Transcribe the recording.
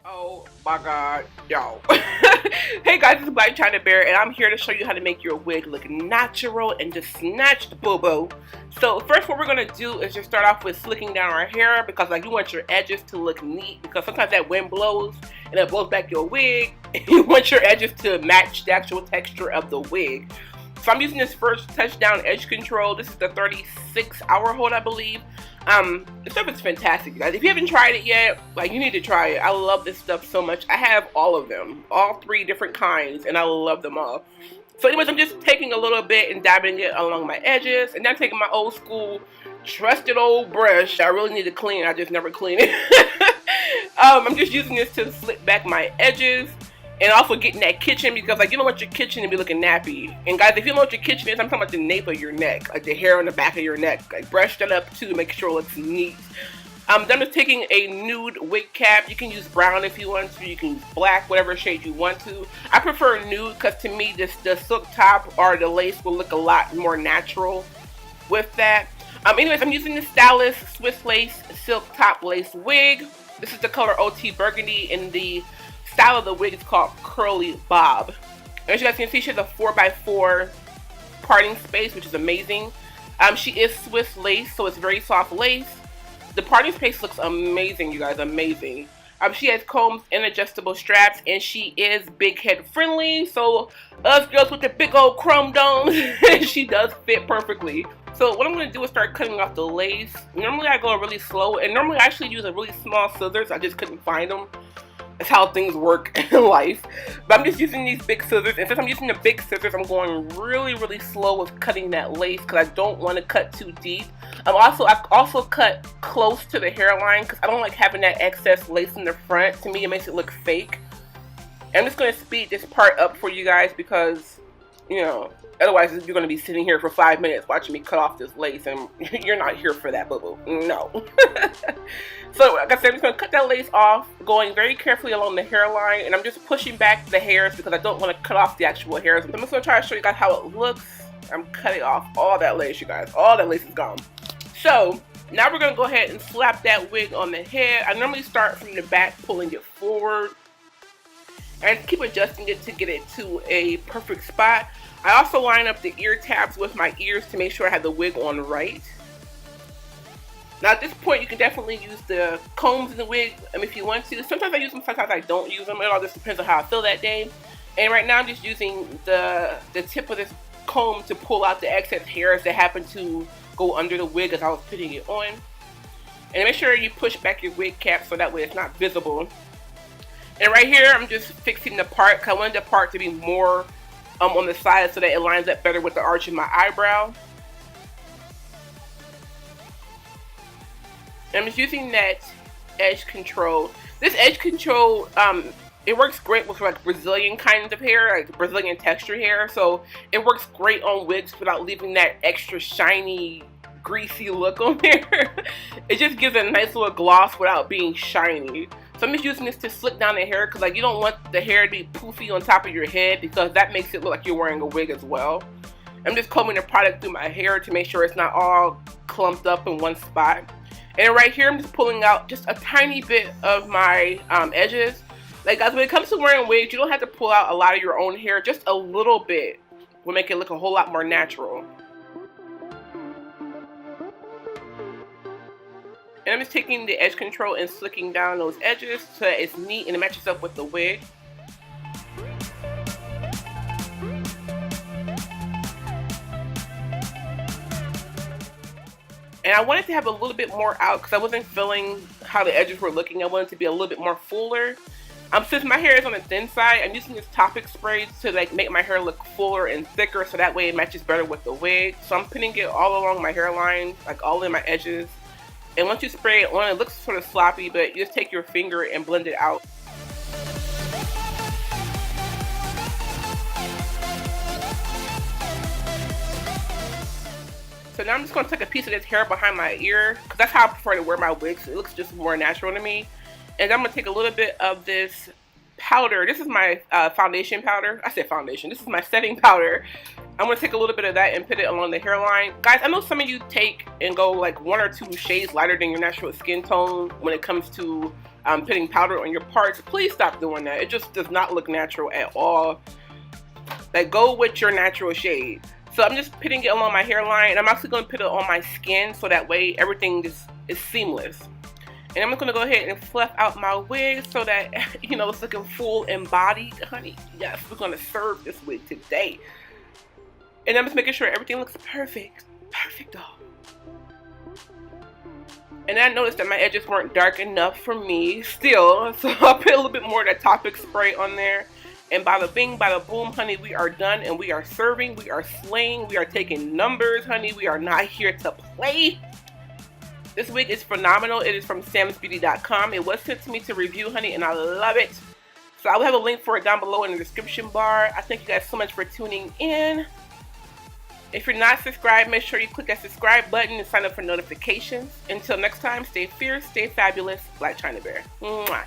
Oh my god, y'all. Hey guys, it's Black China Bear, and I'm here to show you how to make your wig look natural and just snatch the boo-boo. So first, what we're gonna do is just start off with slicking down our hair, because like you want your edges to look neat, because sometimes that wind blows and it blows back your wig and you want your edges to match the actual texture of the wig. So I'm using this first touchdown edge control. This is the 36-hour hold, I believe. This stuff is fantastic, guys. If you haven't tried it yet, like, you need to try it. I love this stuff so much. I have all of them, all 3 different kinds, and I love them all. So anyways, I'm just taking a little bit and dabbing it along my edges, and then I'm taking my old school, trusted old brush. I really need to clean it. I just never clean it. I'm just using this to slick back my edges. And also getting that kitchen, because like you don't want your kitchen to be looking nappy. And guys, if you don't know what your kitchen is, I'm talking about the nape of your neck, like the hair on the back of your neck. Like brush that up too to make sure it looks neat. Then I'm just taking a nude wig cap. You can use brown if you want to. You can use black, whatever shade you want to. I prefer nude because to me the silk top or the lace will look a lot more natural with that. Anyways, I'm using the Stylist Swiss Lace Silk Top Lace Wig. This is the color OT Burgundy, and the style of the wig is called Curly Bob. And as you guys can see, she has a 4x4 parting space, which is amazing. She is Swiss lace, so it's very soft lace. The parting space looks amazing, you guys, amazing. She has combs and adjustable straps, and she is big head friendly. So us girls with the big old chrome domes, she does fit perfectly. So what I'm going to do is start cutting off the lace. Normally I go really slow, and normally I actually use a really small scissors. I just couldn't find them. That's how things work in life. But I'm just using these big scissors. And since I'm using the big scissors, I'm going really slow with cutting that lace, because I don't want to cut too deep. I also cut close to the hairline, because I don't like having that excess lace in the front. To me, it makes it look fake. And I'm just going to speed this part up for you guys, because, you know, otherwise you're going to be sitting here for 5 minutes watching me cut off this lace, and you're not here for that, boo-boo. No. So, like I said, I'm just going to cut that lace off, going very carefully along the hairline, and I'm just pushing back the hairs because I don't want to cut off the actual hairs. So I'm just going to try to show you guys how it looks. I'm cutting off all that lace, you guys. All that lace is gone. So, now we're going to go ahead and slap that wig on the head. I normally start from the back, pulling it forward, and keep adjusting it to get it to a perfect spot. I also line up the ear tabs with my ears to make sure I have the wig on right. Now at this point, you can definitely use the combs in the wig if you want to. Sometimes I use them, sometimes I don't use them. It all just depends on how I feel that day. And right now I'm just using the tip of this comb to pull out the excess hairs that happen to go under the wig as I was putting it on. And make sure you push back your wig cap so that way it's not visible. And right here, I'm just fixing the part, because I wanted the part to be more on the side so that it lines up better with the arch of my eyebrow. And I'm just using that edge control. This edge control, it works great with like Brazilian kinds of hair, like Brazilian texture hair. So it works great on wigs without leaving that extra shiny, greasy look on there. It just gives a nice little gloss without being shiny. So I'm just using this to slick down the hair, because like you don't want the hair to be poofy on top of your head, because that makes it look like you're wearing a wig as well. I'm just combing the product through my hair to make sure it's not all clumped up in one spot. And right here, I'm just pulling out just a tiny bit of my edges. Like guys, when it comes to wearing wigs, you don't have to pull out a lot of your own hair. Just a little bit will make it look a whole lot more natural. And I'm just taking the edge control and slicking down those edges so that it's neat and it matches up with the wig. And I wanted to have a little bit more out because I wasn't feeling how the edges were looking. I wanted to be a little bit more fuller. Since my hair is on the thin side, I'm using this topic spray to like make my hair look fuller and thicker, so that way it matches better with the wig. So I'm putting it all along my hairline, like all in my edges. And once you spray it on, it looks sort of sloppy, but you just take your finger and blend it out. So now I'm just going to take a piece of this hair behind my ear, because that's how I prefer to wear my wigs. It looks just more natural to me. And I'm going to take a little bit of this powder. This is my foundation powder. I said foundation. This is my setting powder. I'm going to take a little bit of that and put it along the hairline. Guys, I know some of you take and go like 1 or 2 shades lighter than your natural skin tone when it comes to putting powder on your parts. Please stop doing that. It just does not look natural at all. Like, go with your natural shade. So I'm just putting it along my hairline, and I'm actually going to put it on my skin so that way everything is seamless. And I'm just going to go ahead and fluff out my wig so that, you know, it's looking full embodied, honey. Yes, we're going to serve this wig today. And I'm just making sure everything looks perfect. Perfect, though. And I noticed that my edges weren't dark enough for me still, so I'll put a little bit more of that Topic spray on there. And bada bing, bada boom, honey, we are done and we are serving, we are slaying, we are taking numbers, honey. We are not here to play. This wig is phenomenal. It is from SamsBeauty.com. It was sent to me to review, honey, and I love it. So I will have a link for it down below in the description bar. I thank you guys so much for tuning in. If you're not subscribed, make sure you click that subscribe button and sign up for notifications. Until next time, stay fierce, stay fabulous. Black China Bear. Mwah.